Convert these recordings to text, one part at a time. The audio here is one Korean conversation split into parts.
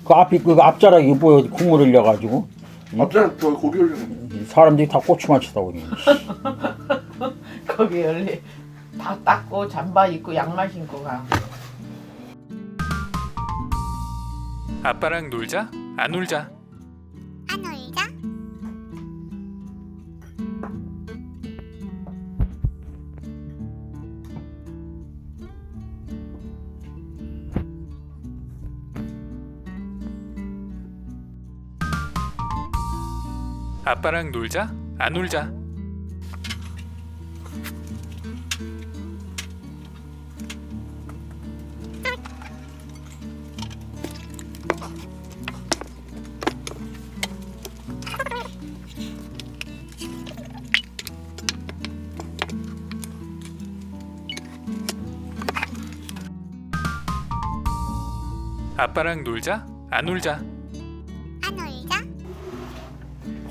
그 앞이 그 앞자락이 뭐야 국물 흘려가지고 앞자락 저 고기 올리는 사람들이 다 고추만 쳐다보니. 거기 원래 다 닦고 잠바 입고 양말 신고 가. 아빠랑 놀자? 안 놀자? 안 놀자? 아빠랑 놀자? 안 놀자? 아빠랑 놀자? 안 놀자? 안 놀자?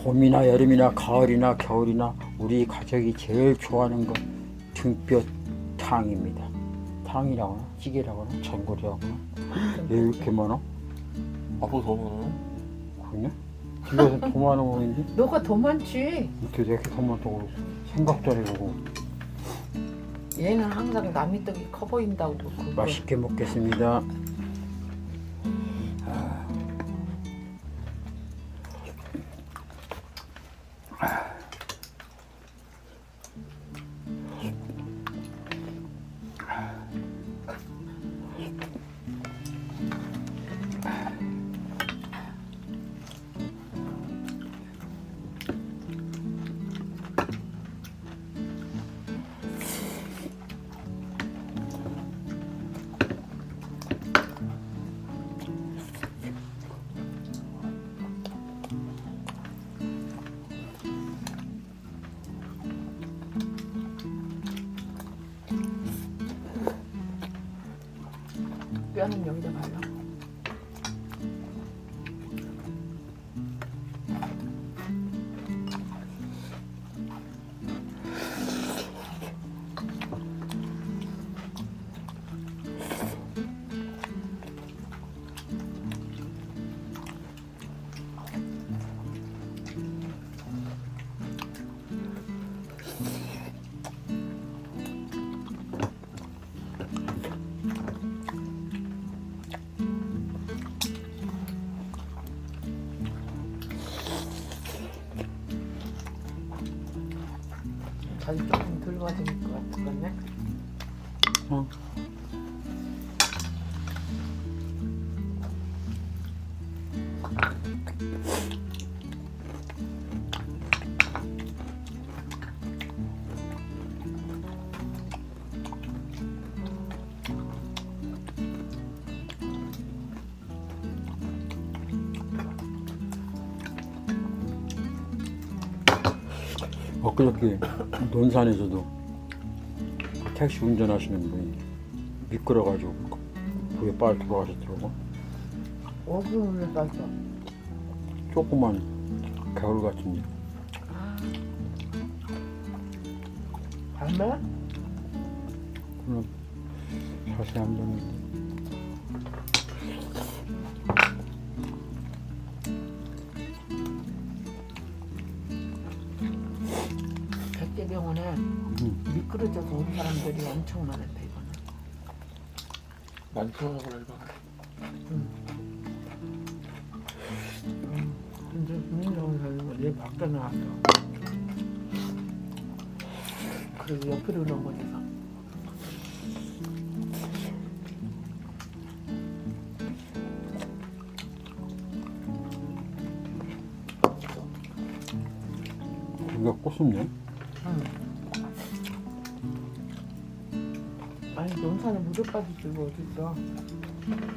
봄이나 여름이나 가을이나 겨울이나 우리 가족이 제일 좋아하는 건 등뼈탕입니다. 탕이라거나 찌개라거나 전골이라거나 왜 이렇게 많아? 아빠 더 많아요? 그러냐? 집에서 더 많아 보이는데? 너가 더 많지. 이렇게 내게 더 많다고 그랬어. 생각도 안 해보고. 얘는 항상 남이 떡이 커 보인다고 그거. 맛있게 먹겠습니다. 뼈는 여기다 발라. 자기 조금 덜 맞을 것 같네. 응. 엊그저께 논산에서도 택시 운전하시는 분이 미끄러가지고 그게 빨리 돌아가셨더라고. 어디서 올렸어? 조그만 겨울 같은 일. 발매? 그럼 자세히 한번 백대병원에 미끄러져서 온 사람들이 엄청 많았대 이거는. 많이 들어가 버려 이거. 근데 국민병원에서 얘 밖에 나왔어. 그리고 옆으로 넘어져서. 고기가 꼬숩네. 아니 논산에 무릎까지 들고 어딨어.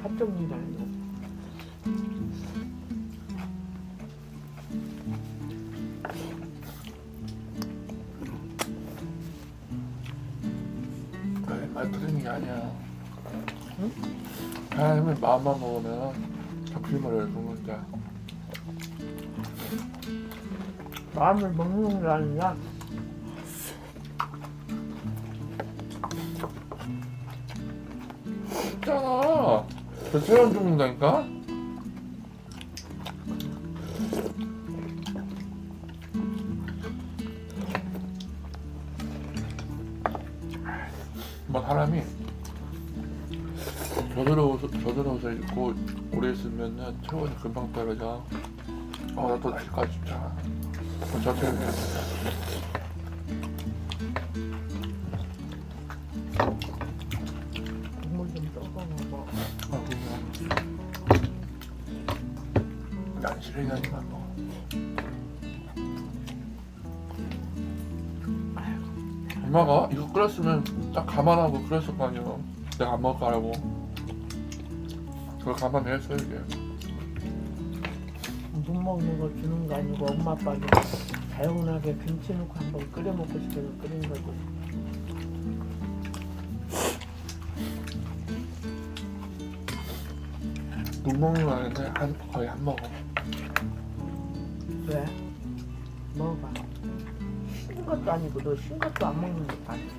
합정리도 아니고. 말 들으는 게 아니야. 응? 하나님은 마음만 먹으면 잡힐만 먹는다. 마음을 먹는 게 아니라 있잖아. 저 사람 죽는다니까? 뭐 사람이 젖은 옷을 입고 오래 있으면은 체온이 금방 떨어져. 나 또 날씨까지 춥잖아. 저 때문에. 국물 좀 섞어 먹어. 난 시래기만 먹어. 엄마가 이거 끓였으면 딱 감안하고 끓였을 거 아니야. 내가 안 먹을 거라고. 그걸 감안했어 이게. 못 먹는 거 주는 거 아니고 엄마 아빠는 다양하게 김치 넣고 한번 끓여 먹고 싶어서 끓인 거지. 못 먹는 거 아닌데 거의 안 먹어. 왜? 먹어봐. 신 것도 아니고 너 신 것도 안 먹는 것도 아니고.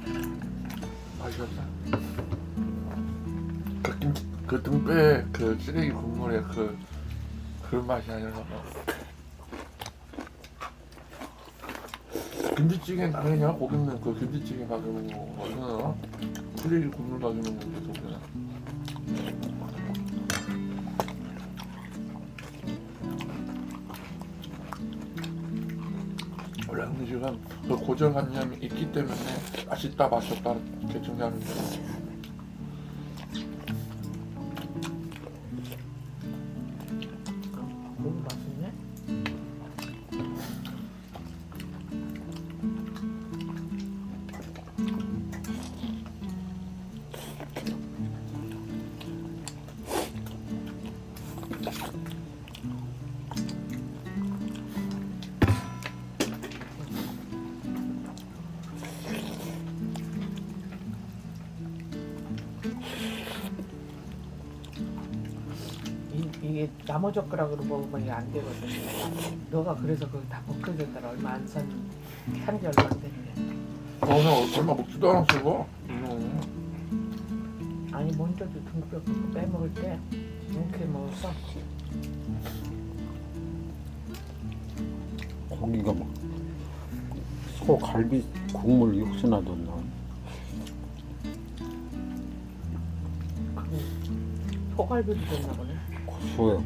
맛있었어. 그 김치, 그 등뼈에 그 쓰레기 국물에 그런 맛이 아니라서. 김치찌개 당연히 고기는 그 김치찌개 맛을 먹고 이거는 쓰레기 국물 맛을 먹는 게 좋구나. 원래 음식은 그 고정관념이 있기 때문에 맛있다 맛있다 결정하는데 너무 맛있네. 이게 나무 젓가락으로 먹으면 이게 안 되거든. 너가 그래서 그거 다 벗겨졌더라. 얼마 안 산지 얼마 안 됐네. 오늘 얼마 먹지도 않았어 이거. 아니 먼저도 등뼈 그거 빼먹을 때 이렇게 먹었어. 고기가 막 소갈비 국물 육수 나던나. 소갈비도 됐나 보네. 고소해.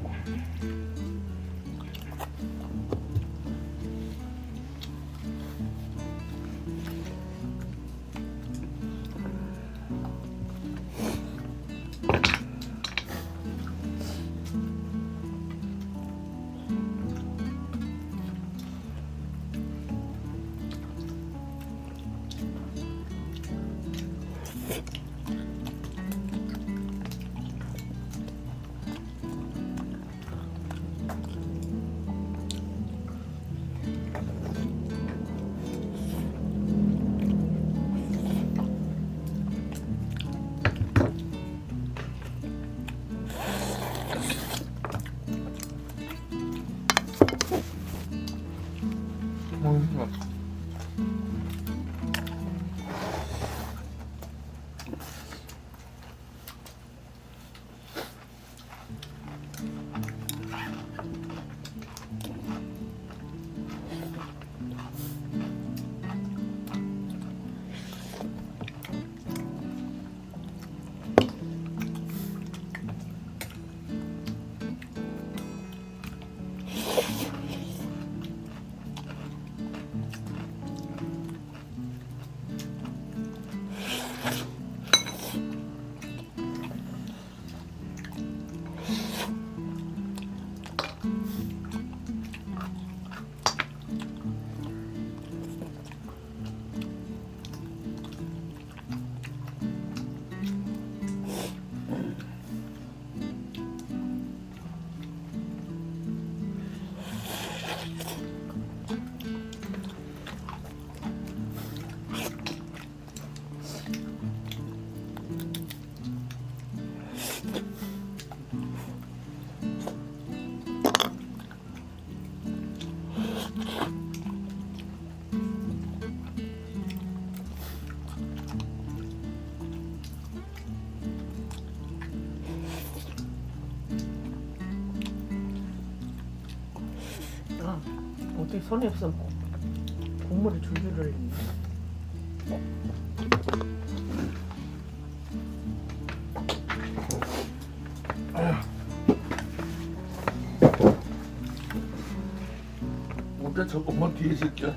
어떻게 손이 없어 국물에 줄줄 흘리네. 그래 저 엄마 뒤에 있을게.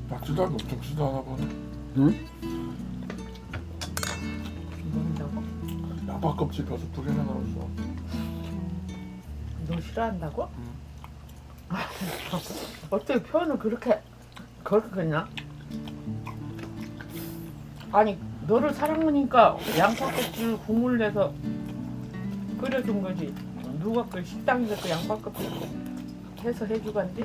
낙지도 엄청 쓰다하나 보네. 응? 먹는다고? 양파 껍질 벼서 두 개나 넣었어. 너 싫어한다고? 어떻게 표현을 그렇게 했냐? 아니 너를 사랑하니까 양파껍질 국물 내서 끓여준 거지. 누가 그 식당에서 그 양파껍질 해서 해주간디?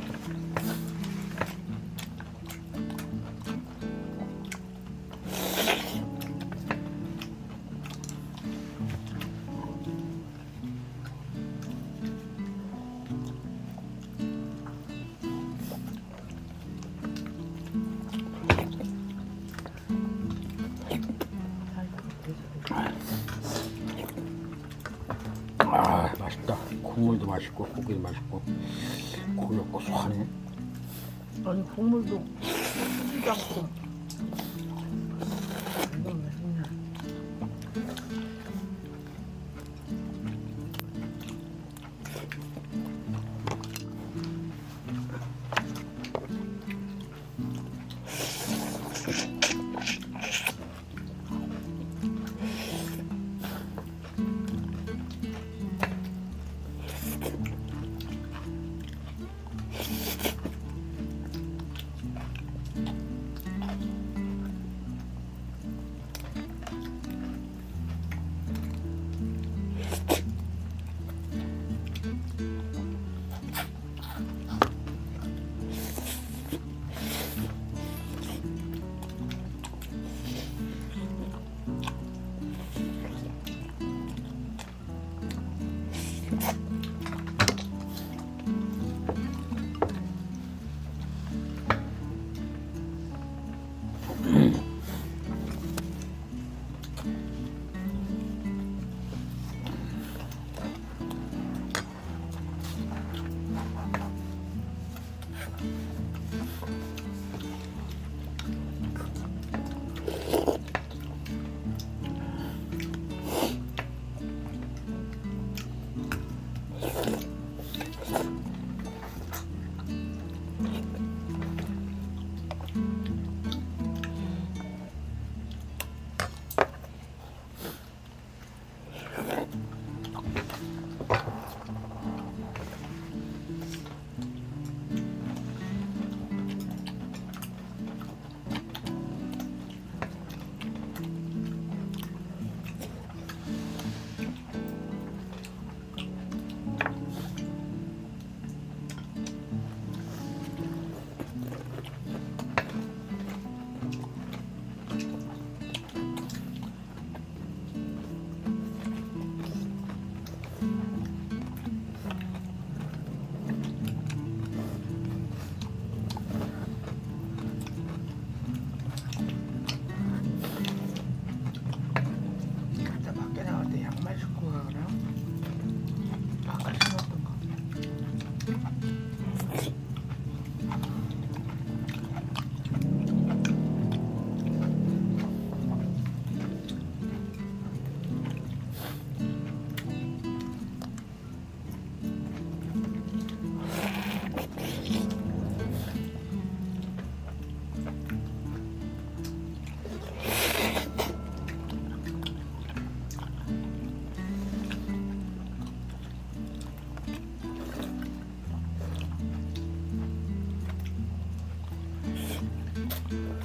아 맛있다. 국물도 맛있고 고기도 맛있고 고기가 고소하네. 아니 국물도 쓰지도 않고 이거 맛있냐?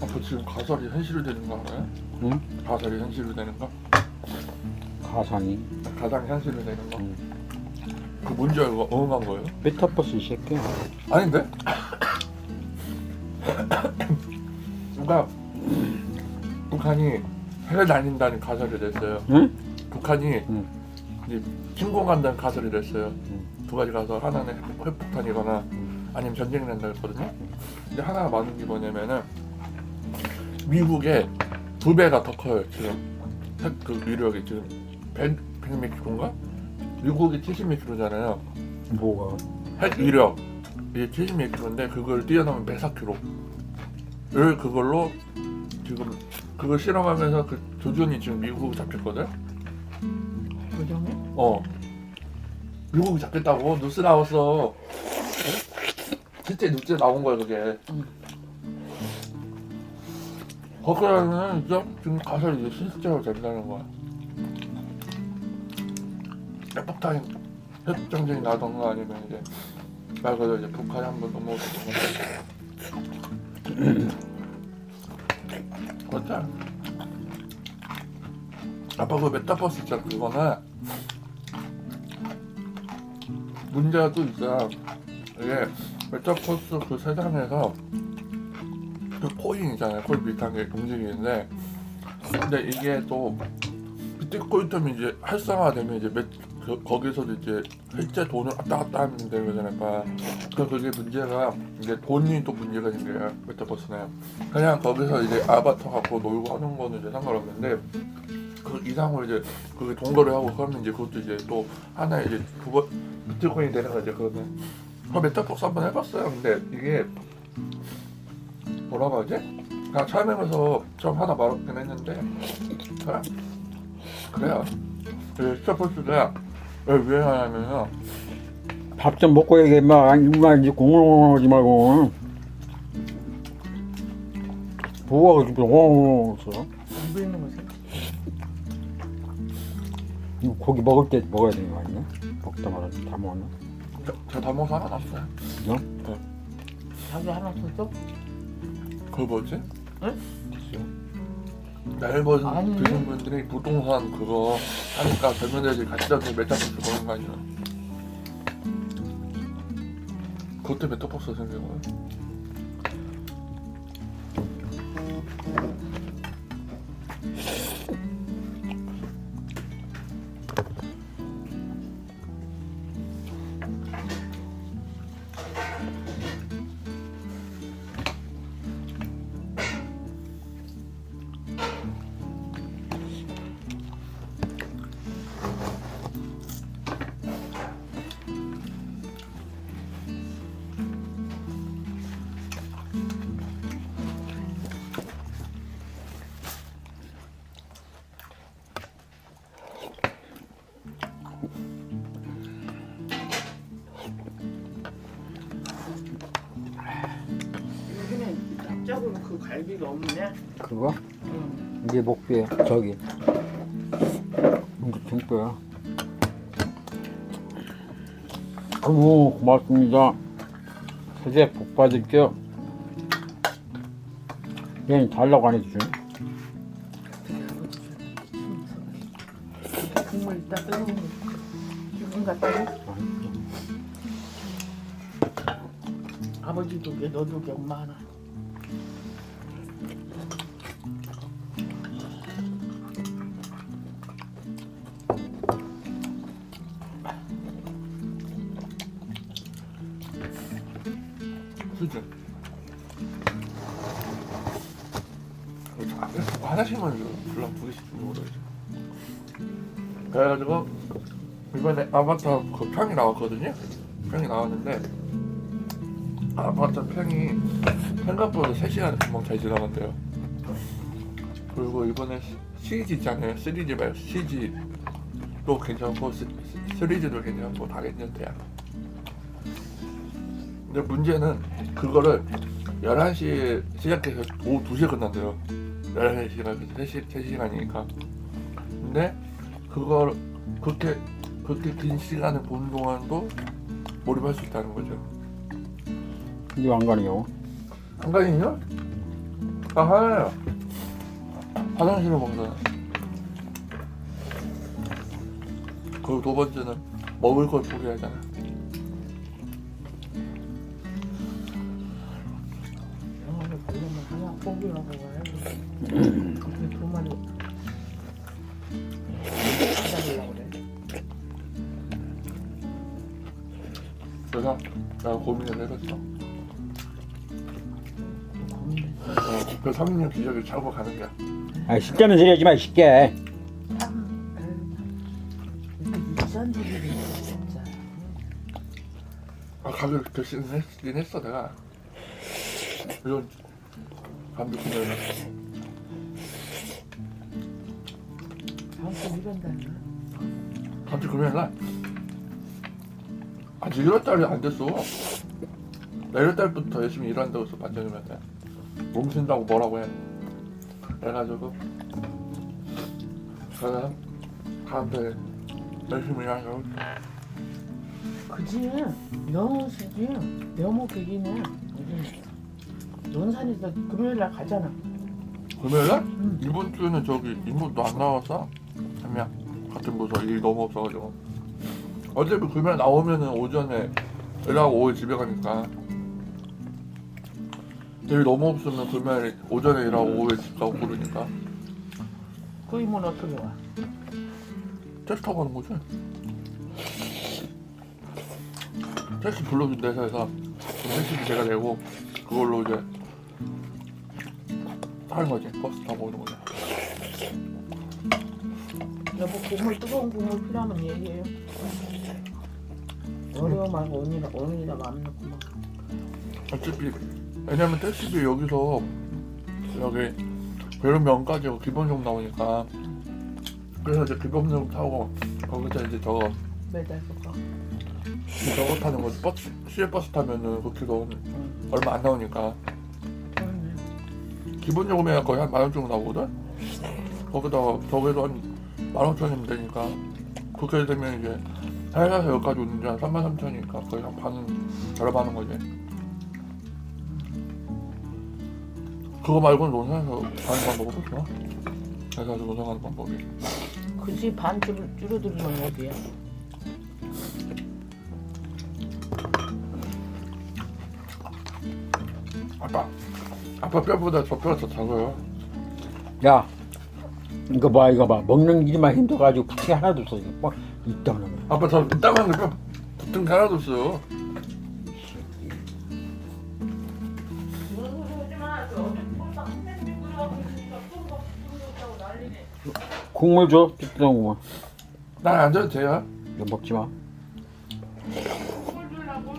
아빠 지금 가설이 현실이 되는 거 알아요? 응? 가설이 현실이 되는 거? 가상이. 가장 현실이 되는 거? 응. 그 뭔지 알고 어음한 거예요? 메타버스 이 새끼야. 아닌데? 누가 북한이 해외 다닌다는 가설이 됐어요. 응? 북한이 응. 이제 침공한다는 가설이 됐어요. 응. 두 가지 가설. 하나는 핵폭탄이거나 응. 아니면 전쟁이 난다 했거든요. 근데 하나가 많은 게 뭐냐면은 미국의 2배가 더 커요 지금. 그 위력이 지금 100몇 킬로인가? 미국이 70몇 킬로잖아요. 뭐가? 핵 위력 이게 70몇 킬로인데 그걸 뛰어넘은 104킬로. 를 그걸로 지금 그걸 실험하면서 그 조준이 지금 미국 잡혔거든. 그정에? 미국이 잡겠다고 뉴스 나왔어. 실제 뉴스에 나온 거야 그게. 거기는 이제 지금 가서 이제 실제로 된다는 거야. 핵폭탄 핵전쟁이 나던가 아니면 이제 말 그대로 이제 북한이 한번 넘어오던가. 맞아. 아빠 그 메타버스 있잖아. 그거는 문제가 또 있어. 이게 메타버스 그 세상에서 그 코인이잖아요. 코인 비슷한 게 움직이는데, 근데 이게 또 비트코인처럼 이제 활성화되면 이제 거기서도 이제 실제 돈을 왔다 갔다 하면 되는 거잖아요. 그래서 그게 문제가 이제 돈이 또 문제가 생겨요. 메타버스는 그냥 거기서 이제 아바타 갖고 놀고 하는 거는 이제 상관없는데 그 이상으로 이제 그게 동거를 하고 그러면 이제 그것도 이제 또 하나의 이제 비트코인이 되는 거죠. 그러면 메타버스 한번 해봤어요. 근데 이게 뭐라고 하지? 그냥 처음에서 좀 하나 말았긴 했는데 그래요. 메타버스가 왜 유행하냐면요. 밥 좀 먹고 얘기해. 막 이제 공공하지 말고. 뭐가 그렇게 공공했어? 안 보이는 거지? 이거 고기 먹을 때 먹어야 되는 거 아니야? 먹다 말아서 다 먹었나? 저다 먹어서 하나 남았어요. 자기 하나 줬어? 그거 뭐지? 응? 나이 버전 아니. 드신 분들이 부동산 그거 하니까 젊은 애들이 같이 다니는 메타버스 보는 거 아니야? 그것 때문에 메타버스 생긴 거야? 여기는 납작으로 그 갈비가 없네. 그거? 응. 이게 목뼈야. 저기. 이게 등뼈야. 아이고 고맙습니다. 새해 복 받을게요. 얘는 달라고 안 해주죠. 국물 이따 뜨거운 거 기분 같다고? 아버지 두 개, 너 두 개, 엄마 하나. 수준. 하나씩만 줘. 불랑 두 개씩 주는 거죠. 그래가지고 이번에 아바타 그 평이 나왔거든요. 평이 나왔는데 아바타 평이 생각보다 3시간이 금방 잘 지나간대요. 그리고 이번에 CG 있잖아요. 3D 말고 CG도 괜찮고 3D도 괜찮고 다 괜찮대요. 근데 문제는 그거를 11시에 시작해서 오후 2시에 끝난대요. 11시간, 3시간이니까. 근데 그걸 그렇게 긴 시간을 보는 동안도 몰입할 수 있다는 거죠. 이게 안 가네요. 한가인이요? 아, 하나요. 화장실을 먹잖아. 그리고 두 번째는 먹을 걸 포기하잖아. 영화를 보려면 하나 포기하고 가야지. 근데 두 마리 기다리려고 그래. 그래서 나 고민을 해봤어. 고민했어. 그 3년 기적을 차고 가는 거야. 아, 쉽다는 소리 하지 마, 쉽게. 참, 이렇게 유산들이 진짜. 가격 결심했긴 했어 내가. 이런 감기 구매를. 다음 주 이런다냐? 감기 구매를 나. 아직 1월달이 안 됐어. 나 1월달부터 열심히 일한다고 해서 반장님한테 몸 쉰다고 뭐라고 해. 그래가지고 제가 다음에 열심히 일하려고. 그지? 명호시지? 명호 계기네. 논산에서 금요일날 가잖아. 금요일날? 응. 이번 주는 저기 인물도 안 나왔어. 한 명 같은 부서 일이 너무 없어가지고 어차피 금요일 나오면은 오전에 일하고 오후에 집에 가니까 일이 너무 없으면 금요일 오전에 일하고 오후에 집 가고 그러니까 그 이모는 어떻게 와? 택시 타고 가는 거지. 택시 불러준다 회사에서 택시비 제가 내고 그걸로 이제 하는 거지. 버스 타고 오는 거지. 여보 국물 뜨거운 국물 필요하면 얘기해요. 어려워 말고 오늘이나 마음 놓고 막. 어차피 왜냐면 택시비 여기서 여기 배로면까지 기본적 나오니까 그래서 이제 기본적 타고 거기서 이제 저거 매달고 가. 타는 거지. 버스 시외버스 타면은 그 키로 얼마 안 나오니까 그러네. 기본 요금이 거의 한 10,000원 정도 나오거든. 거기다가 저기도 한 15,000원이면 되니까 그렇게 되면 이제 해가서 여기까지 오는데 한 33,000원이니까 거의 한 반은 절반하는 거지. 그거 말고는 논산에서 가는 방법은 없어. 해가지고 논산 가는 방법이. 그지 반 줄어들면 어디야? 아빠 뼈보다 저 뼈가 더 작아요. 야, 이거 봐, 이거 봐. 먹는 일만 힘들어가지고 붙은 게 하나도 없어. 이거 막 이따만. 아빠 저 이따만 뼈 붙은 게 하나도 없어요. 국물 줘, 뜨거운 국물. 난 안 줘도 돼요. 이거 먹지 마. 국물 주려고?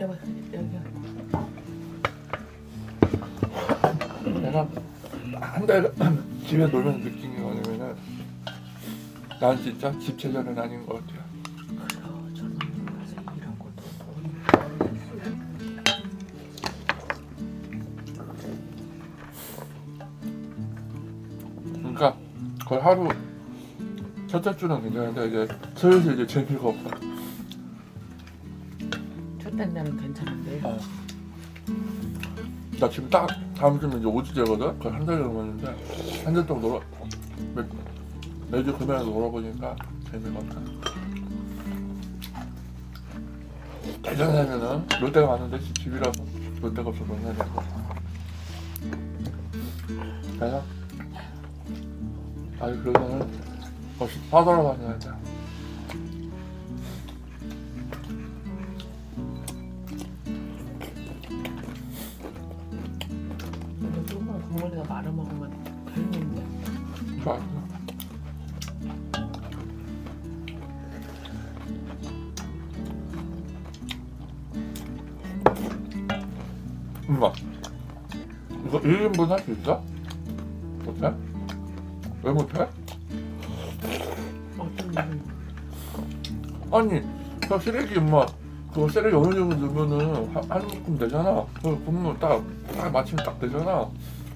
여보 여기. 내가 한 달 집에 놀면서 느낀 게 뭐냐면은 난 진짜 집체자는 아닌 것 같아요. 저는 가서 일한 것도 그러니까 거의 하루 첫째 주는 괜찮은데 이제 슬슬 이제 재미가 없어. 첫째 날은 괜찮은데. 나 지금 딱 다음 주면 이제 5주째거든? 거의 한 달 넘었는데 한 달 동안 매주 금요일에 놀아보니까 재미가 없다. 예전에 하면은 롯데가 많은데 집이라서 롯데가 없어서 못 내고 그래서 아니 그러면은 사돌아 다녀야 돼. 근데 조금 국물에다 말아 먹으면 별미인데. 맛있어. 엄마 이거 1인분 할 수 있어? 못해? 왜 못해? 어떤 일은 아니 저 쓰레기 엄마 그거 쓰레기 어느 정도 넣으면은 한 묶음 되잖아. 그 굽는 딱 마침 딱 되잖아.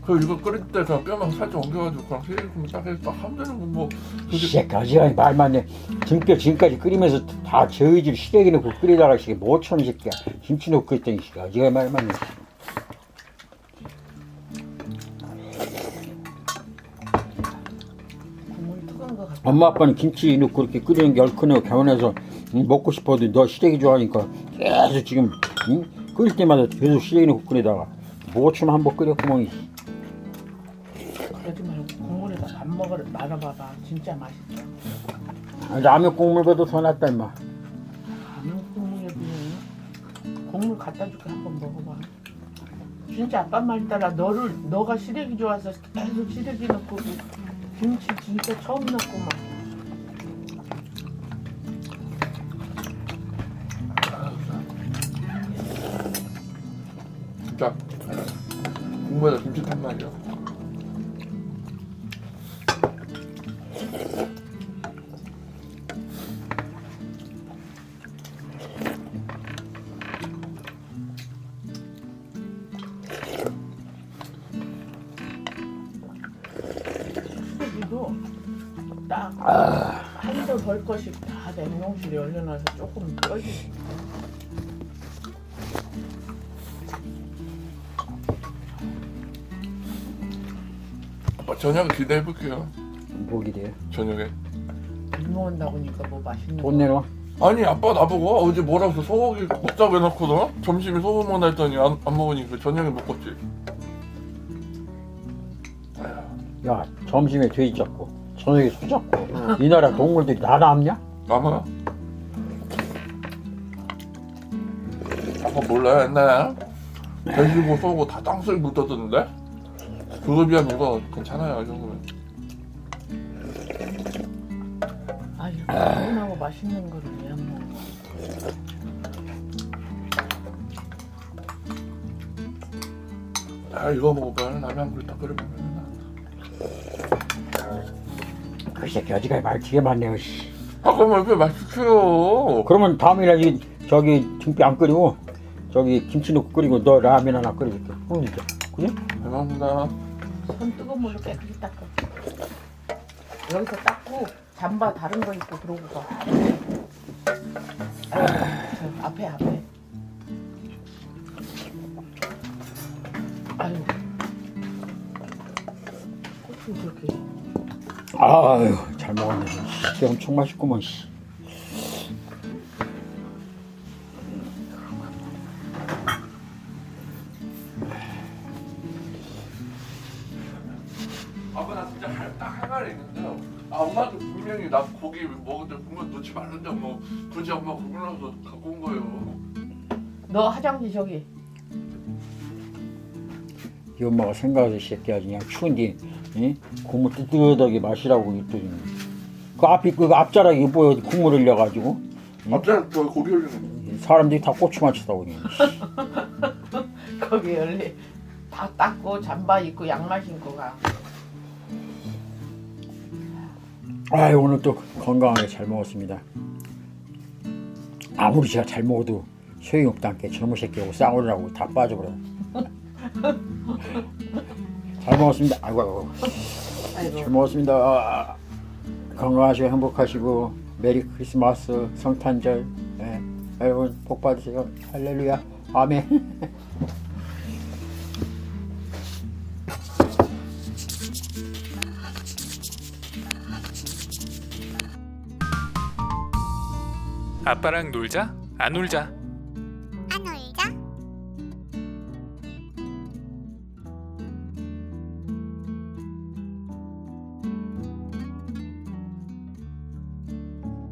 그 이거 끓일 때 그냥 뼈만 살짝 옮겨가지고 그냥 시래기국물 딱 해서 딱 하면 되는 거 뭐. 이 새끼 어지간히 말 많네. 등뼈 지금까지 끓이면서 다 저희들 시래기 넣고 끓이다가 이게 뭐처럼 이 새끼야. 김치 넣고 끓였더니 어지간히 말 많네. 국물이 뜨거운 것 같아. 엄마 아빠는 김치 넣고 그렇게 끓이는 게 얼큰하고 개운해서 먹고 싶어도 너 시래기 좋아하니까 계속 지금 끓일 때마다 계속 시래기 넣고 끓이다가 뭐처럼 한번 끓였구멍. 그러지 말고 국물에다 밥 먹으러 말아봐봐. 진짜 맛있어. 라면 국물보다 더 낫다 임마. 라면 국물에 비해 국물 갖다 줄게 한번 먹어봐. 진짜 아빠 말 따라 너가 시래기 좋아서 계속 시래기 넣고 김치 진짜 처음 넣고 막. 진짜 국물에다 김치 탄 말이야. 시래기도 딱 한도 벌 것이 다 냉동실에 얼려놔서 조금 쪄지. 아빠 저녁 기대해볼게요. 뭐기 돼? 저녁에. 비 모은다 보니까 뭐 맛있는 돈 내놔. 아니 아빠 나보고 어제 뭐라고 해서 소고기 먹자고 해놓고도 점심에 소고기 먹나 했더니 안 먹으니까 저녁에 먹었지. 야 점심에 돼지 잡고 저녁에 소 잡고 이 나라 동물들이 다 남냐? 아마 아빠 몰라요 옛날에 돼지고 소고 다 땅속에 묻었던데 그거 비하면 이거 괜찮아요 이 정도면. 아 이렇게 개운하고 맛있는 거를 왜 안 먹어? 아 이거 먹어봐요 라면 한 그릇 딱 끓여보면. 그 새끼 어지간히 말 되게 많네요. 씨. 아 그럼 왜 이렇게 맛있어요? 그러면 다음에는 저기 등뼈 안 끓이고 저기 김치 넣고 끓이고 너 라면 하나 끓여줄게. 진짜. 그지? 잘 먹는다. 손 뜨거운 물로 깨끗이 닦아. 여기서 닦고 잠바 다른 거 입고 그러고 가. 아, 저 앞에. 아유. 고추 그렇게. 아유 잘 먹었네. 진짜 엄청 맛있구먼. 씨. 아빠 나 진짜 딱 한 가지 있는데요. 아 엄마도 분명히 나 고기 먹을 때 국물 넣지 말는데 뭐 굳이 엄마 국물 넣어서 갖고 온 거예요. 너 화장실 저기. 이 엄마가 생각해서 이 새끼야 그냥 추운데 국물 뜨뜻하게 마시라고 했더니 그 앞이 그 앞자락이 뭐 국물 흘려가지고 앞자락 저 고기 올리는 사람들이 다 고추 맞추다고 그냥. 거기 원래 다 닦고 잠바 입고 양말 신고 가. 아유 오늘 또 건강하게 잘 먹었습니다. 아무리 제가 잘 먹어도 소용없다는 게 저놈의 새끼하고 싸우느라고 다 빠져버려. 잘 먹었습니다. 아이고 잘 먹었습니다. 건강하시고 행복하시고 메리 크리스마스 성탄절 여러분 복 받으세요. 할렐루야 아멘. 아빠랑 놀자? 안 놀자?